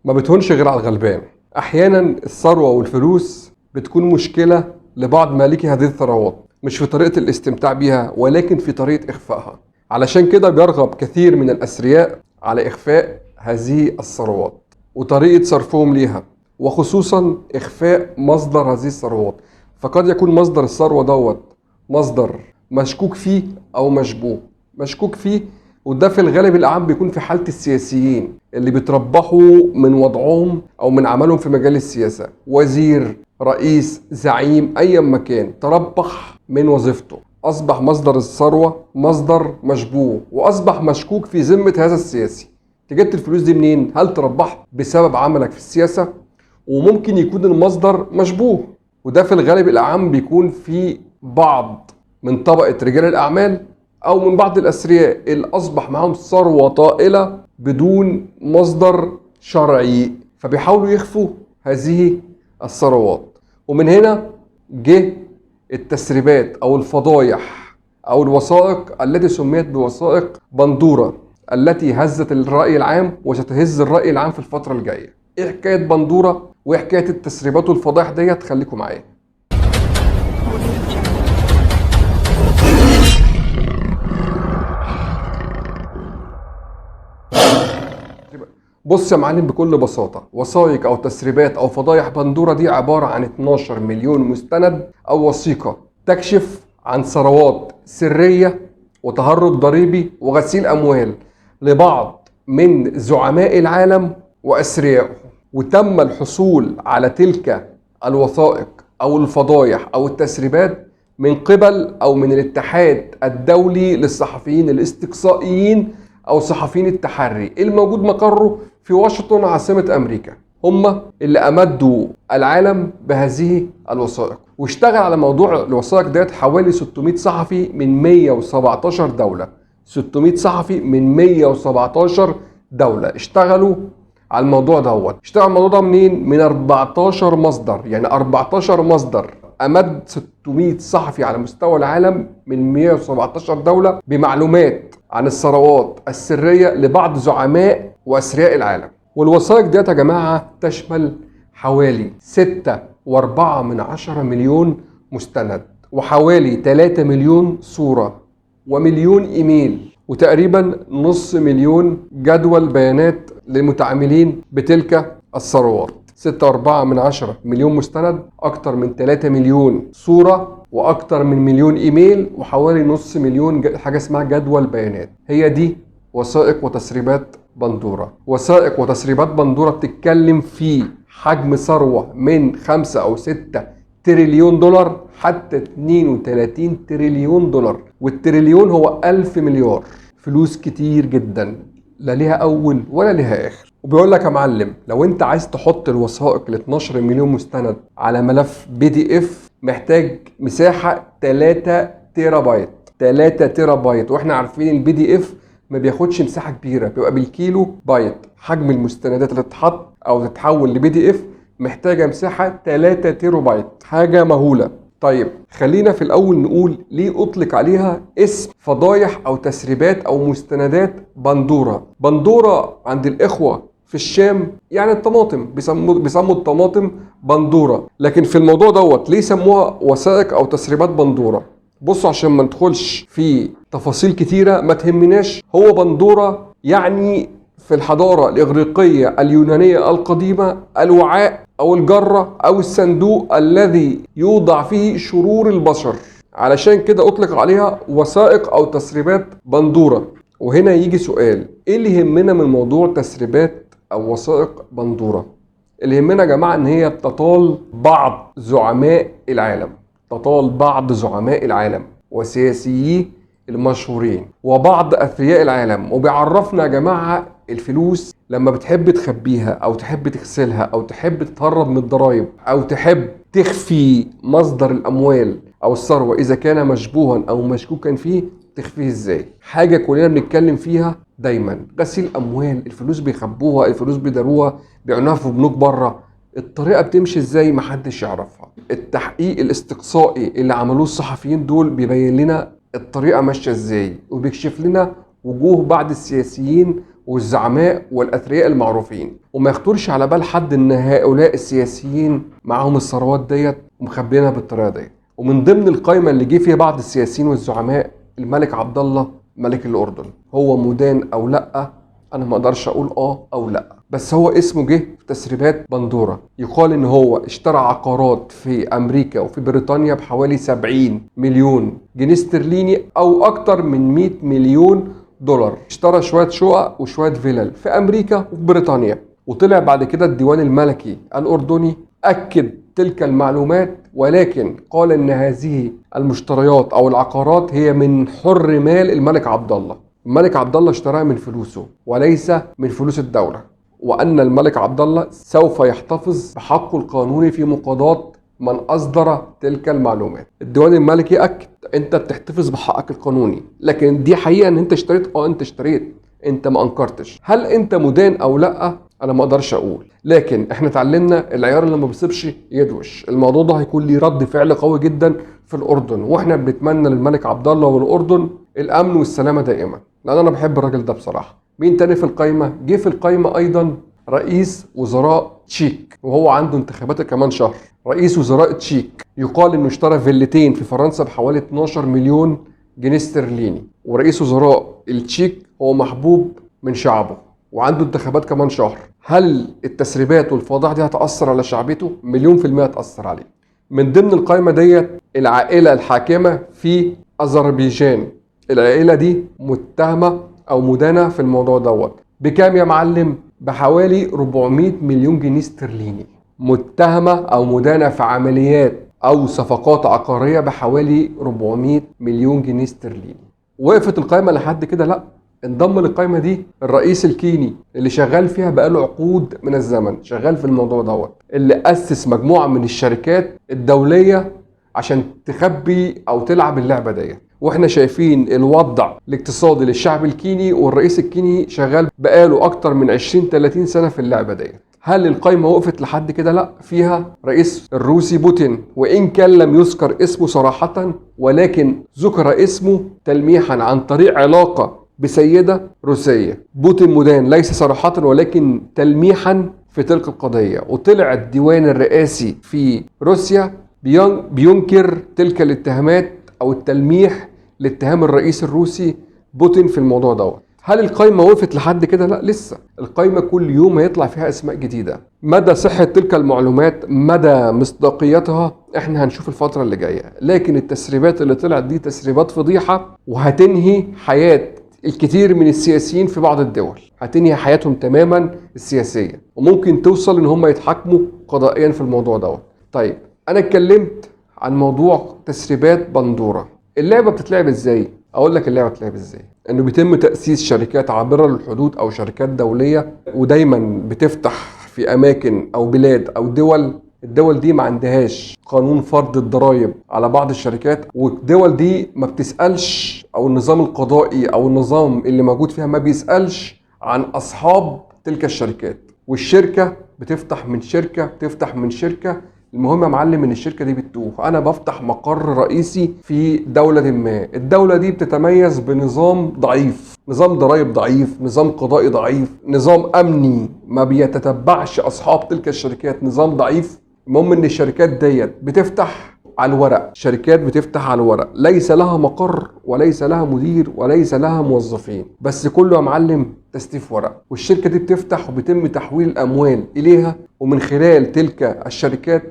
ما بتهونش غير على الغلبان. احيانا الثروه والفلوس بتكون مشكله لبعض مالكي هذه الثروات، مش في طريقه الاستمتاع بيها ولكن في طريقه اخفائها. علشان كده بيرغب كثير من الاثرياء على اخفاء هذه الثروات وطريقه صرفهم ليها، وخصوصا اخفاء مصدر هذه الثروات. فقد يكون مصدر الثروه مصدر مشكوك فيه او مشبوه. مشكوك فيه، وده في الغالب الأعم بيكون في حالة السياسيين اللي بيتربحوا من وضعهم أو من عملهم في مجال السياسة. وزير، رئيس، زعيم، أي مكان تربح من وظيفته، أصبح مصدر الثروة مصدر مشبوه، وأصبح مشكوك في ذمة هذا السياسي. جبت الفلوس دي منين؟ هل تربحت بسبب عملك في السياسة؟ وممكن يكون المصدر مشبوه، وده في الغالب الأعم بيكون في بعض من طبقة رجال الأعمال أو من بعض الأثرياء اللي أصبح معهم ثروة طائلة بدون مصدر شرعي، فبيحاولوا يخفوا هذه الثروات. ومن هنا جه التسريبات أو الفضايح أو الوثائق التي سميت بوثائق بندورة، التي هزت الرأي العام وستهز الرأي العام في الفترة الجاية. إيه حكاية بندورة وإيه حكاية التسريبات والفضايح ديت؟ خليكم معايا. بص يا معلم، بكل بساطة وثائق أو تسريبات أو فضايح بندورة دي عبارة عن 12 مليون مستند أو وثيقة تكشف عن ثروات سرية وتهرب ضريبي وغسيل أموال لبعض من زعماء العالم وأثريائه. وتم الحصول على تلك الوثائق أو الفضايح أو التسريبات من قبل أو من الاتحاد الدولي للصحفيين الاستقصائيين أو صحفيين التحري الموجود مقره في واشنطن عاصمة أمريكا. هم اللي أمدوا العالم بهذه الوثائق، واشتغل على موضوع الوثائق ديت حوالي 600 صحفي من 117 دولة. 600 صحفي من 117 دولة اشتغلوا على الموضوع دوت. اشتغل الموضوع ده منين؟ من 14 مصدر، يعني 14 مصدر أمد 600 صحفي على مستوى العالم من 117 دولة بمعلومات عن الثروات السرية لبعض زعماء وأثرياء العالم. والوثائق ديت يا جماعة تشمل حوالي 6.4 مليون مستند، وحوالي 3 مليون صورة، ومليون إيميل، وتقريبا نص مليون جدول بيانات للمتعاملين بتلك الثروات. 6.4 مليون مستند، أكتر من 3 مليون صورة، وأكتر من مليون إيميل، وحوالي نص مليون حاجة اسمها جدول بيانات. هي دي وثائق وتسريبات بندورة. وثائق وتسريبات بندورة بتتكلم في حجم ثروة من 5 أو 6 تريليون دولار حتى 32 تريليون دولار، والتريليون هو 1000 مليار. فلوس كتير جدا، لا ليها أول ولا ليها آخر. وبيقول لك يا معلم، لو انت عايز تحط الوثائق ال 12 مليون مستند على ملف PDF محتاج مساحة 3 تيرا بايت. 3 تيرا بايت، واحنا عارفين الPDF ما بياخدش مساحة كبيرة، بيبقى بالكيلو بايت. حجم المستندات اللي تتحط او تتحول لPDF محتاجة مساحة 3 تيرا بايت، حاجة مهولة. طيب خلينا في الأول نقول ليه أطلق عليها اسم فضايح أو تسريبات أو مستندات بندورة. بندورة عند الإخوة في الشام يعني الطماطم، بيسموا الطماطم بندورة. لكن في الموضوع دوت ليه سموها وثائق أو تسريبات بندورة؟ بصوا عشان ما ندخلش في تفاصيل كتيرة ما تهمناش. هو بندورة يعني في الحضارة الإغريقية اليونانية القديمة الوعاء أو الجرة أو الصندوق الذي يوضع فيه شرور البشر، علشان كده أطلق عليها وثائق أو تسريبات بندورة. وهنا يجي سؤال، إيه اللي يهمنا من موضوع تسريبات أو وثائق بندورة؟ اللي يهمنا يا جماعة إن هي بتطال بعض زعماء العالم، تطال بعض زعماء العالم وسياسيين المشهورين وبعض أثرياء العالم. وبيعرفنا يا جماعة الفلوس لما بتحب تخبيها أو تحب تغسلها أو تحب تتهرب من الضرائب أو تحب تخفي مصدر الأموال أو الثروة إذا كان مشبوها أو مشكوكا فيه، تخفيه إزاي؟ حاجة كلنا بنتكلم فيها دايما، غسيل أموال. الفلوس بيخبوها، الفلوس بيداروها، بيعنوها في بنوك بره. الطريقة بتمشي إزاي؟ محدش يعرفها. التحقيق الاستقصائي اللي عملوه الصحفيين دول بيبين لنا الطريقة ماشية إزاي، وبيكشف لنا وجوه بعض السياسيين والزعماء والأثرياء المعروفين، وما يخطرش على بال حد إن هؤلاء السياسيين معاهم الثروات ديت ومخبينها بالطريقة ديت. ومن ضمن القائمة اللي جه فيها بعض السياسيين والزعماء الملك عبد الله ملك الأردن. هو مدان أو لأ؟ أنا ما أقدرش أقول أو لأ، بس هو اسمه جه في تسريبات بندورة. يقال إن هو اشترى عقارات في أمريكا وفي بريطانيا بحوالي 70 مليون جنيه استرليني أو أكتر من 100 مليون دولار. اشترى شوية شقق وشوية فيلل في أمريكا وفي بريطانيا. وطلع بعد كده الديوان الملكي الأردني أكد تلك المعلومات، ولكن قال إن هذه المشتريات أو العقارات هي من حر مال الملك عبد الله. الملك عبد الله اشتراها من فلوسه وليس من فلوس الدولة، وأن الملك عبد الله سوف يحتفظ بحقه القانوني في مقاضاة من أصدر تلك المعلومات. الديوان الملكي أكد أنت بتحتفظ بحقك القانوني، لكن دي حقيقة أن أنت اشتريت. أنت اشتريت، أنت ما أنكرتش. هل أنت مدان أو لأ؟ أنا ما أقدرش أقول، لكن إحنا اتعلمنا العيار اللي ما بيصيبش يدوش. الموضوع ده هيكون ليه رد فعل قوي جدا في الأردن، وإحنا بنتمنى للملك عبد الله والأردن الأمن والسلامة دائما، لأن أنا بحب الراجل ده بصراحة. مين تاني في القايمة؟ جه في القايمة أيضا رئيس وزراء تشيك، وهو عنده انتخابات كمان شهر. رئيس وزراء تشيك يقال إنه اشترى فيلتين في فرنسا بحوالي 12 مليون جنيه استرليني. ورئيس وزراء التشيك هو محبوب من شعبه وعنده انتخابات كمان شهر. هل التسريبات والفضائح دي هتأثر على شعبيته؟ 100% هتأثر عليه. من ضمن القائمة ديت العائلة الحاكمة في أذربيجان. العائلة دي متهمة أو مدانة في الموضوع دوت. بكام يا معلم؟ بحوالي 400 مليون جنيه استرليني. متهمة أو مدانة في عمليات أو صفقات عقارية بحوالي 400 مليون جنيه استرليني. وقفت القائمة لحد كده؟ لأ، انضم للقائمة دي الرئيس الكيني اللي شغال فيها بقاله عقود من الزمن، شغال في الموضوع دوت، اللي أسس مجموعة من الشركات الدولية عشان تخبي أو تلعب اللعبة ديت. واحنا شايفين الوضع الاقتصادي للشعب الكيني، والرئيس الكيني شغال بقاله أكتر من 20-30 سنة في اللعبة ديت. هل القائمة وقفت لحد كده؟ لا، فيها رئيس الروسي بوتين، وإن كان لم يذكر اسمه صراحة ولكن ذكر اسمه تلميحا عن طريق علاقة بسيدة روسية. بوتين مدان ليس صراحة ولكن تلميحا في تلك القضية. وطلع الديوان الرئاسي في روسيا بينكر تلك الاتهامات أو التلميح لاتهام الرئيس الروسي بوتين في الموضوع دوت. هل القائمة وقفت لحد كده؟ لا، لسه. القائمة كل يوم هيطلع فيها أسماء جديدة. مدى صحة تلك المعلومات، مدى مصداقيتها، احنا هنشوف الفترة اللي جاية. لكن التسريبات اللي طلعت دي تسريبات فضيحة، وهتنهي حياة الكثير من السياسيين في بعض الدول، هتنهي حياتهم تماما السياسية، وممكن توصل ان هم يتحاكموا قضائيا في الموضوع دوت. طيب، انا اتكلمت عن موضوع تسريبات بندورة. اللعبة بتتلعب ازاي؟ اقول لك اللعبة بتتلعب ازاي. انه بيتم تأسيس شركات عابرة للحدود او شركات دولية، ودايما بتفتح في اماكن او بلاد او دول. الدول دي ما عندهاش قانون فرض الضرائب على بعض الشركات، والدول دي ما بتسألش، او النظام القضائي او النظام اللي موجود فيها ما بيسألش عن اصحاب تلك الشركات. والشركة بتفتح من شركة بتفتح من شركة. المهم يا معلم ان الشركة دي بتتوه. انا بفتح مقر رئيسي في دولة ما، الدولة دي بتتميز بنظام ضعيف، نظام ضرائب ضعيف، نظام قضائي ضعيف، نظام امني ما بيتتبعش اصحاب تلك الشركات، نظام ضعيف. المهم ان الشركات ديت بتفتح على الورق، شركات بتفتح على الورق، ليس لها مقر وليس لها مدير وليس لها موظفين، بس كله يا معلم تستيف ورق. والشركة دي بتفتح وبيتم تحويل الأموال إليها، ومن خلال تلك الشركات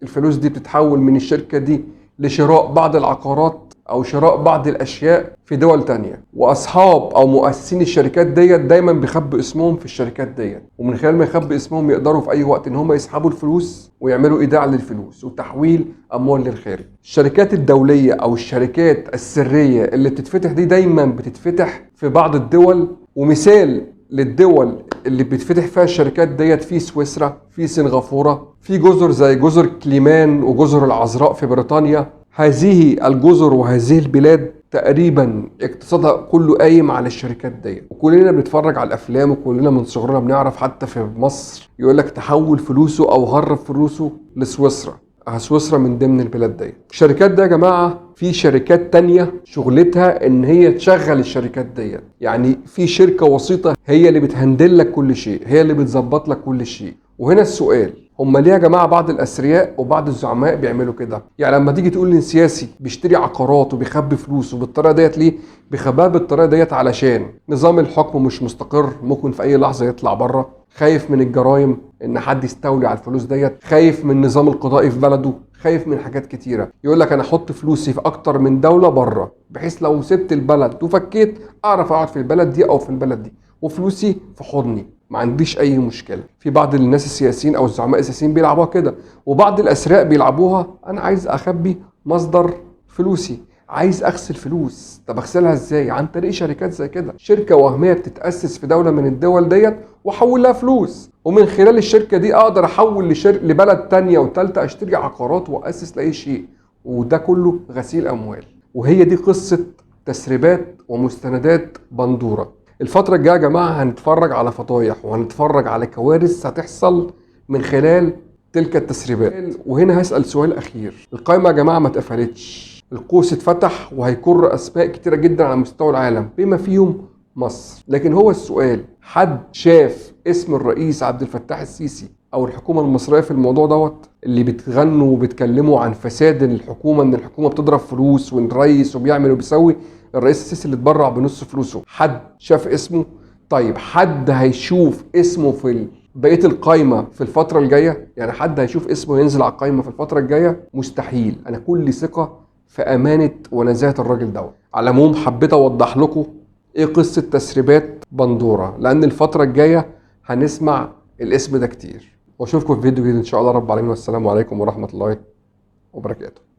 الفلوس دي بتتحول من الشركة دي لشراء بعض العقارات أو شراء بعض الأشياء في دول تانية. وأصحاب أو مؤسسين الشركات ديت دايما بيخبوا اسمهم في الشركات ديت، ومن خلال ما يخبوا اسمهم يقدروا في أي وقت إن هم يسحبوا الفلوس ويعملوا إيداع للفلوس وتحويل أموال للخارج. الشركات الدولية أو الشركات السرية اللي بتتفتح دي دايما بتتفتح في بعض الدول. ومثال للدول اللي بتفتح فيها الشركات ديت في سويسرا، في سنغافورة، في جزر زي جزر كليمان وجزر العذراء في بريطانيا. هذه الجزر وهذه البلاد تقريبا اقتصادها كله قايم على الشركات ديت. وكلنا بنتفرج على الافلام، وكلنا من صغرنا بنعرف حتى في مصر يقول لك تحول فلوسه او هرب فلوسه لسويسرا. سويسرا من ضمن البلاد دي. الشركات دي يا جماعه في شركات تانية شغلتها ان هي تشغل الشركات دي، يعني في شركه وسيطه هي اللي بتهندل لك كل شيء، هي اللي بتظبط لك كل شيء. وهنا السؤال، هم ليه يا جماعه بعض الاثرياء وبعض الزعماء بيعملوا كده؟ يعني لما تيجي تقول ان سياسي بيشتري عقارات وبيخبي فلوسه بالطريقه ديت، ليه بيخبيها بالطريقه ديت؟ علشان نظام الحكم مش مستقر، ممكن في اي لحظه يطلع بره، خايف من الجرائم ان حد يستولي على الفلوس ديت، خايف من النظام القضائي في بلده، خايف من حاجات كتيره. يقول لك انا احط فلوسي في اكتر من دوله بره، بحيث لو سبت البلد وفكيت اعرف اقعد في البلد دي او في البلد دي وفلوسي في حضني، ما عنديش اي مشكله. في بعض الناس السياسيين او الزعماء السياسيين بيلعبوها كده، وبعض الاثرياء بيلعبوها انا عايز اخبي مصدر فلوسي، عايز اغسل فلوس. طب اغسلها ازاي؟ عن طريق شركات زي كده، شركه وهميه بتتاسس في دوله من الدول ديت واحول لها فلوس، ومن خلال الشركه دي اقدر احول لبلد تانية وثالثه، اشتري عقارات واسس لاي شيء، وده كله غسيل اموال. وهي دي قصه تسريبات ومستندات بندوره. الفتره الجايه يا جماعه هنتفرج على فضايح وهنتفرج على كوارث هتحصل من خلال تلك التسريبات. وهنا هسأل سؤال اخير، القائمه يا جماعه ما اتقفلتش، القوس اتفتح وهيكر اسماء كتيره جدا على مستوى العالم بما فيهم مصر. لكن هو السؤال، حد شاف اسم الرئيس عبد الفتاح السيسي او الحكومه المصريه في الموضوع دوت؟ اللي بتغنوا وبتكلموا عن فساد الحكومه، ان الحكومه بتضرب فلوس والرئيس وبيعمل وبيسوي، الرئيس السيسي اللي اتبرع بنص فلوسه، حد شاف اسمه؟ طيب حد هيشوف اسمه في بقيه القايمه في الفتره الجايه؟ يعني حد هيشوف اسمه ينزل على القايمه في الفتره الجايه؟ مستحيل. انا كل ثقه في امانه ونزاهه الراجل دوت. على العموم حبيت اوضح لكم ايه قصه تسريبات بندوره، لان الفتره الجايه هنسمع الاسم ده كتير. واشوفكم في فيديو جديد ان شاء الله رب العالمين، والسلام عليكم ورحمه الله وبركاته.